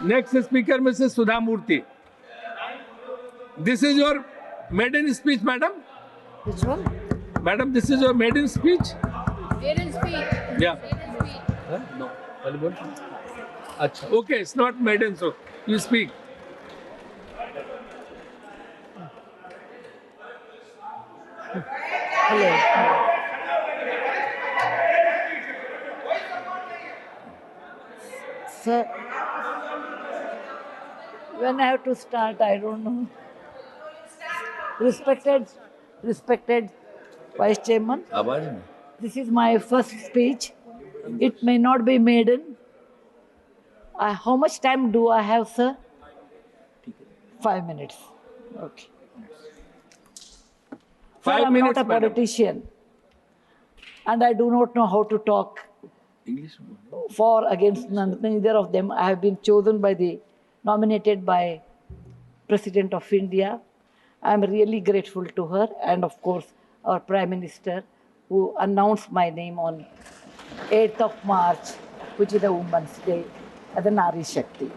Next speaker, Mrs. Sudha Murthy. This is your maiden speech, madam. Which one? Madam, this is your maiden speech. Maiden speech. Yeah. Maiden speech. Huh? No. Achha. Okay, it's not maiden, so you speak. Hello. Sir, when I have to start, I don't know. Respected Vice Chairman, this is my first speech. It may not be maiden. How much time do I have, sir? 5 minutes. Okay. Sir, 5 I'm minutes, not a madam. politician, and I do not know how to talk English. for against neither of them. I have been nominated by President of India. I am really grateful to her, and of course our Prime Minister, who announced my name on 8th of March, which is the Women's Day, as a Nari Shakti.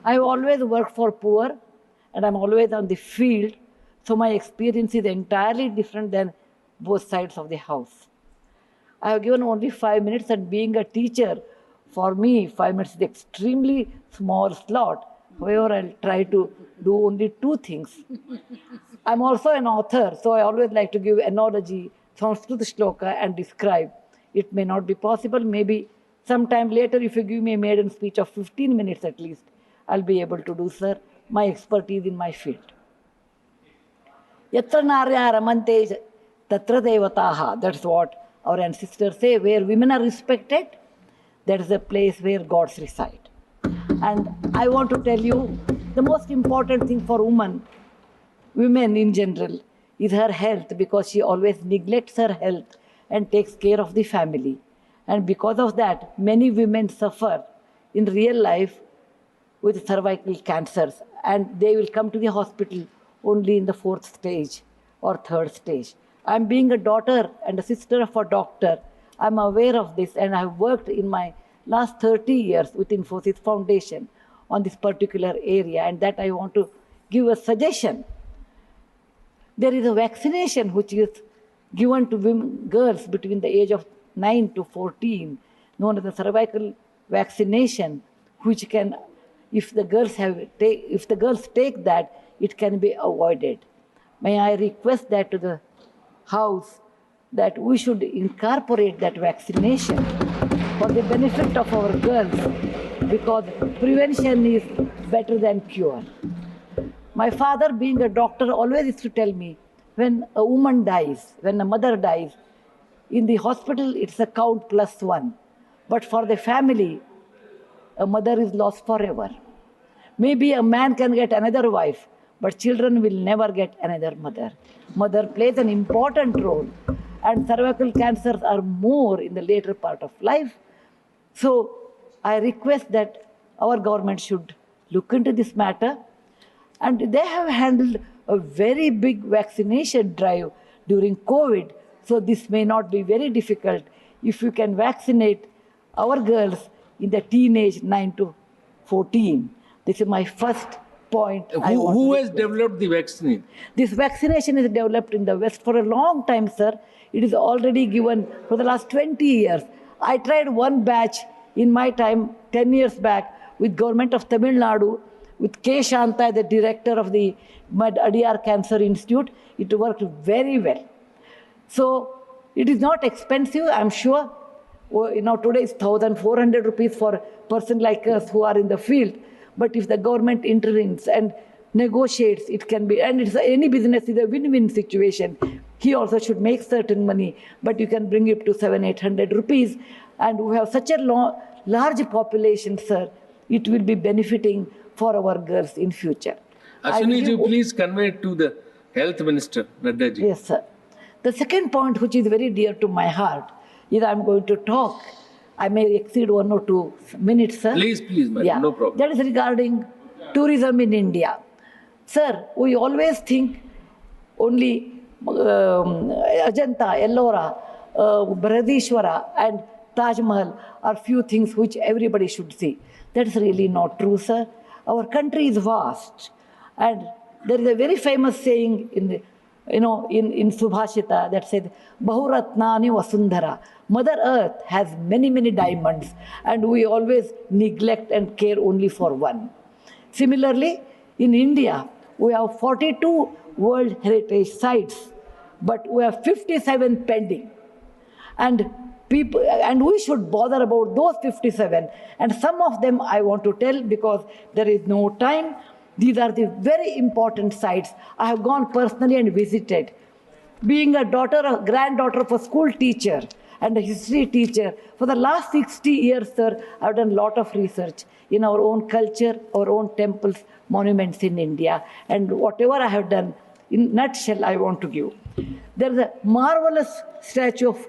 I have always worked for poor, and I'm always on the field, so my experience is entirely different than both sides of the house. I have given only 5 minutes, and being a teacher, for me, 5 minutes is extremely small slot. However, I'll try to do only 2 things. I'm also an author, so I always like to give analogy, Sanskrit shloka, and describe. It may not be possible. Maybe sometime later, if you give me a maiden speech of 15 minutes at least, I'll be able to do, sir, my expertise in my field. Yatra narya ramante tatra devataha. That's what our ancestors say. Where women are respected, that is the place where gods reside. And I want to tell you, the most important thing for women in general, is her health, because she always neglects her health and takes care of the family. And because of that, many women suffer in real life with cervical cancers, and they will come to the hospital only in the 4th stage or 3rd stage. I'm being a daughter and a sister of a doctor. I'm aware of this, and I've worked in my last 30 years with Infosys Foundation on this particular area, and that I want to give a suggestion. There is a vaccination which is given to girls between the age of 9 to 14, known as the cervical vaccination, which can, if the girls take that, it can be avoided. May I request that to the House, that we should incorporate that vaccination for the benefit of our girls, because prevention is better than cure. My father, being a doctor, always used to tell me, when a woman dies, when a mother dies, in the hospital it's a count +1. But for the family, a mother is lost forever. Maybe a man can get another wife, but children will never get another mother. Mother plays an important role, and cervical cancers are more in the later part of life. So I request that our government should look into this matter. And they have handled a very big vaccination drive during COVID, so this may not be very difficult if you can vaccinate our girls in the teenage 9 to 14. This is my first point. Who has developed the vaccine? This vaccination is developed in the West for a long time, sir. It is already given for the last 20 years. I tried one batch in my time, 10 years back, with government of Tamil Nadu, with K. Shanta, the director of the Adiyar Cancer Institute. It worked very well. So it is not expensive, I'm sure. Today it's 1,400 rupees for a person like us who are in the field. But if the government intervenes and negotiates, it can be, and any business is a win-win situation. He also should make certain money, but you can bring it to 700-800 rupees. And we have such a large population, sir, it will be benefiting for our girls in future. Ashwini ji, please convey it to the Health Minister, Nadda ji. Yes, sir. The second point, which is very dear to my heart, is I'm going to talk. I may exceed 1 or 2 minutes, sir. Please, madam, Yeah. no problem. That is regarding tourism in India. Sir, we always think only Ajanta, Ellora, Brihadishwara, and Taj Mahal are few things which everybody should see. That's really not true, sir. Our country is vast. And there is a very famous saying in the, in Subhashita that said, Bahuratnani Vasundhara. Mother Earth has many, many diamonds, and we always neglect and care only for one. Similarly, in India, we have 42 World Heritage Sites, but we have 57 pending. And we should bother about those 57. And some of them I want to tell because there is no time. These are the very important sites. I have gone personally and visited. Being a granddaughter of a school teacher and a history teacher, for the last 60 years, sir, I've done a lot of research in our own culture, our own temples, monuments in India. And whatever I have done, in nutshell, I want to give. There is a marvelous statue of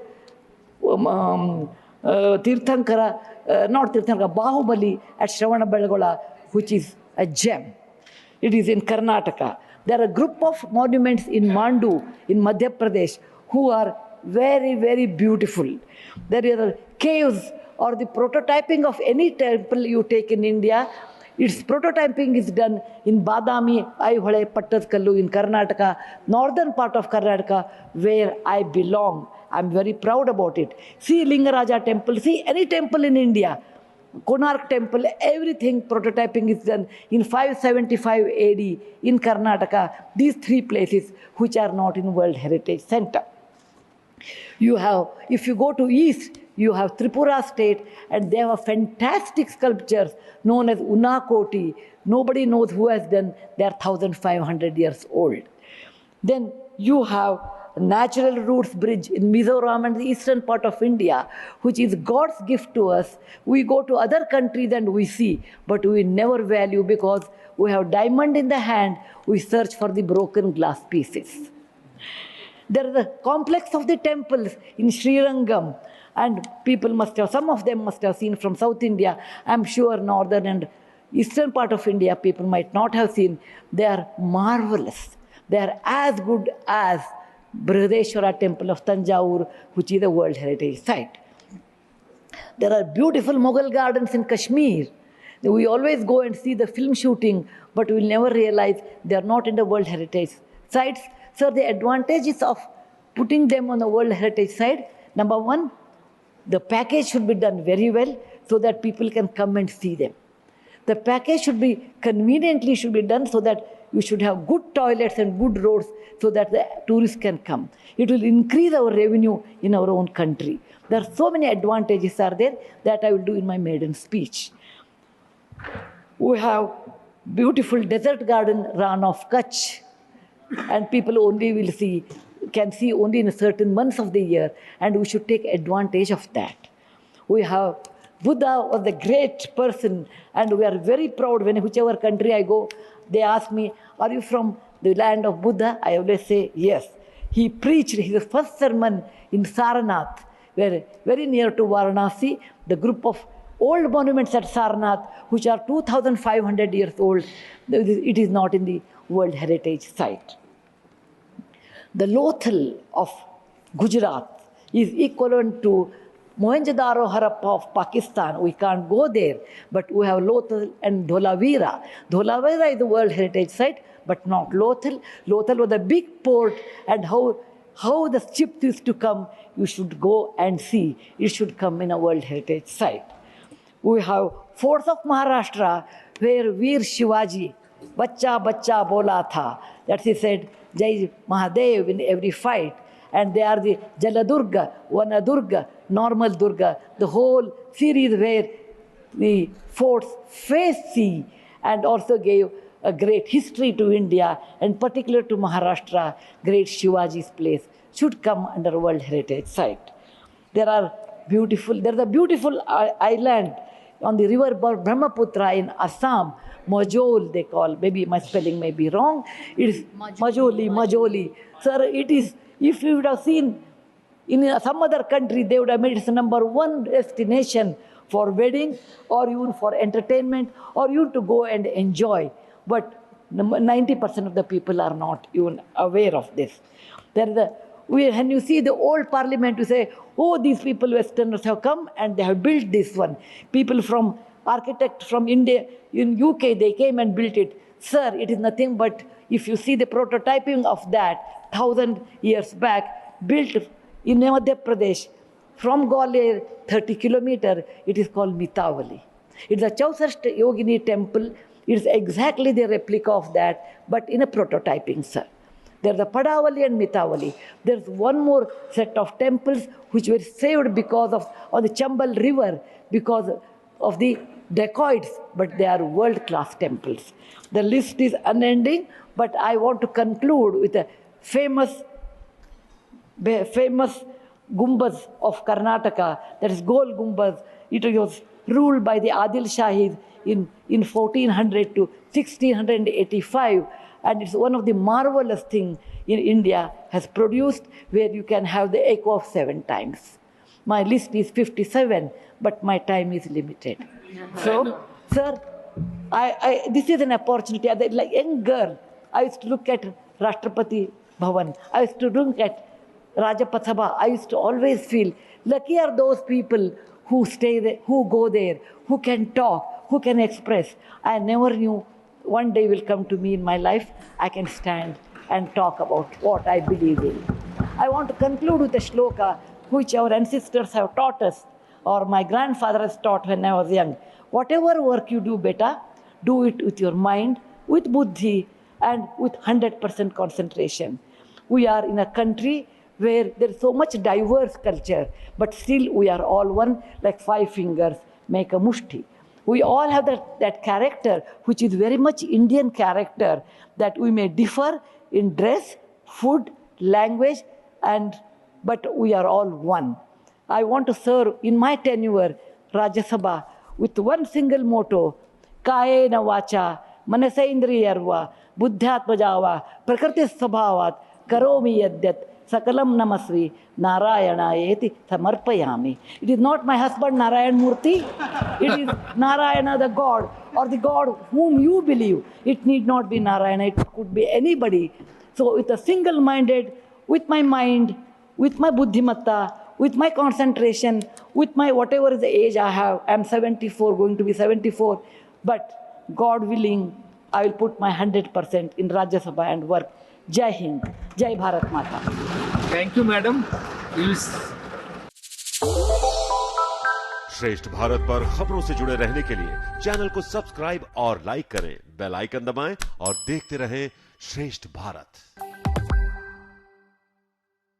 Bahubali at Shravanabelagola, which is a gem. It is in Karnataka. There are a group of monuments in Mandu, in Madhya Pradesh, who are very, very beautiful. There are caves or the prototyping of any temple you take in India. Its prototyping is done in Badami, Aihole, Pattadkallu in Karnataka, northern part of Karnataka, where I belong. I'm very proud about it. See Lingaraja temple, see any temple in India. Konark temple, everything prototyping is done in 575 AD in Karnataka. These three places which are not in World Heritage Center. You have, if you go to east, you have Tripura state, and they have fantastic sculptures known as Unakoti. Nobody knows who has done. They are 1,500 years old. Then you have Natural Roots Bridge in Mizoram and the eastern part of India, which is God's gift to us. We go to other countries and we see, but we never value because we have diamond in the hand, we search for the broken glass pieces. There is a complex of the temples in Srirangam, and people must have, some of them must have seen from South India. I'm sure northern and eastern part of India people might not have seen. They are marvelous. They are as good as Brihadeshwara temple of Tanjavur, which is a World Heritage Site. There are beautiful Mughal gardens in Kashmir. We always go and see the film shooting, but we will never realize they are not in the World Heritage Sites. So the advantages of putting them on the World Heritage Site, number one, the package should be done very well so that people can come and see them. The package should be conveniently done so that you should have good toilets and good roads so that the tourists can come. It will increase our revenue in our own country. There are so many advantages are there that I will do in my maiden speech. We have beautiful desert garden Ran of Kutch, and people only can see only in certain months of the year, and we should take advantage of that. We have Buddha was a great person, and we are very proud when whichever country I go, they ask me, are you from the land of Buddha? I always say, yes. He preached his first sermon in Sarnath, where very near to Varanasi, the group of old monuments at Sarnath, which are 2,500 years old, it is not in the World Heritage Site. The Lothal of Gujarat is equivalent to Mohenjo-daro Harappa of Pakistan. We can't go there, but we have Lothal and Dholavira. Dholavira is the World Heritage Site, but not Lothal. Lothal was a big port, and how the ships used to come, you should go and see. It should come in a World Heritage Site. We have Forts of Maharashtra, where Veer Shivaji, Bachcha Bachcha Bola Tha, that he said, Jai Mahadev in every fight. And they are the Jaladurga, Vanadurga, Normal Durga, the whole series where the forts face sea and also gave a great history to India, and particular to Maharashtra, great Shivaji's place should come under World Heritage Site. There's a beautiful island on the river Brahmaputra in Assam, Majol they call, maybe my spelling may be wrong. It is Majoli. Sir, it is, if you would have seen in some other country, they would have made it the #1 destination for wedding or even for entertainment or even to go and enjoy. But 90% of the people are not even aware of this. There is When you see the old parliament, you say, oh, these people, Westerners have come and they have built this one. People from, architect from India, in UK, they came and built it. Sir, it is nothing but, if you see the prototyping of that, 1,000 years back, built in Madhya Pradesh, from Gwalior, 30 kilometers, it is called Mitavali. It's a Chausashta Yogini temple. It's exactly the replica of that, but in a prototyping, sir. There's the Padavali and Mitavali. There's one more set of temples which were saved because of the Chambal River, because of the dacoits, but they are world-class temples. The list is unending, but I want to conclude with a famous Gumbaz of Karnataka, that is Gol Gumbaz. It was ruled by the Adil Shahis in 1400 to 1685, and it's one of the marvelous things in India has produced, where you can have the echo of 7 times. My list is 57, but my time is limited. So, sir, this is an opportunity. Like young girl, I used to look at Rashtrapati Bhavan. I used to look at Rajpath Sabha. I used to always feel lucky are those people who stay there, who go there, who can talk, who can express. I never knew one day will come to me in my life, I can stand and talk about what I believe in. I want to conclude with a shloka which our ancestors have taught us, or my grandfather has taught when I was young. Whatever work you do, beta, do it with your mind, with buddhi, and with 100% concentration. We are in a country where there is so much diverse culture, but still we are all one, like 5 fingers make a mushti. We all have that character, which is very much Indian character, that we may differ in dress, food, language, but we are all one. I want to serve in my tenure Rajya Sabha with one single motto: Kayena vacha, manasaindriyarva, buddhyatmajava, prakriti sabhavat, karomi yadyat, sakalam namasvi, narayanaayeti samarpayami. It is not my husband Narayan Murthy. It is Narayana the God, or the God whom you believe. It need not be Narayana, it could be anybody. So with a single-minded, with my mind, with my buddhimatta, with my concentration, with my whatever is the age I have, I am 74, going to be 74, but God willing, I will put my 100% in Rajya Sabha and work. Jai Hind, Jai Bharat Mata. Thank you, madam. श्रेष्ठ भारत पर खबरों से जुड़े रहने के लिए channel को subscribe और लाइक करें, बेल आइकन दबाएं और देखते रहें श्रेष्ठ भारत।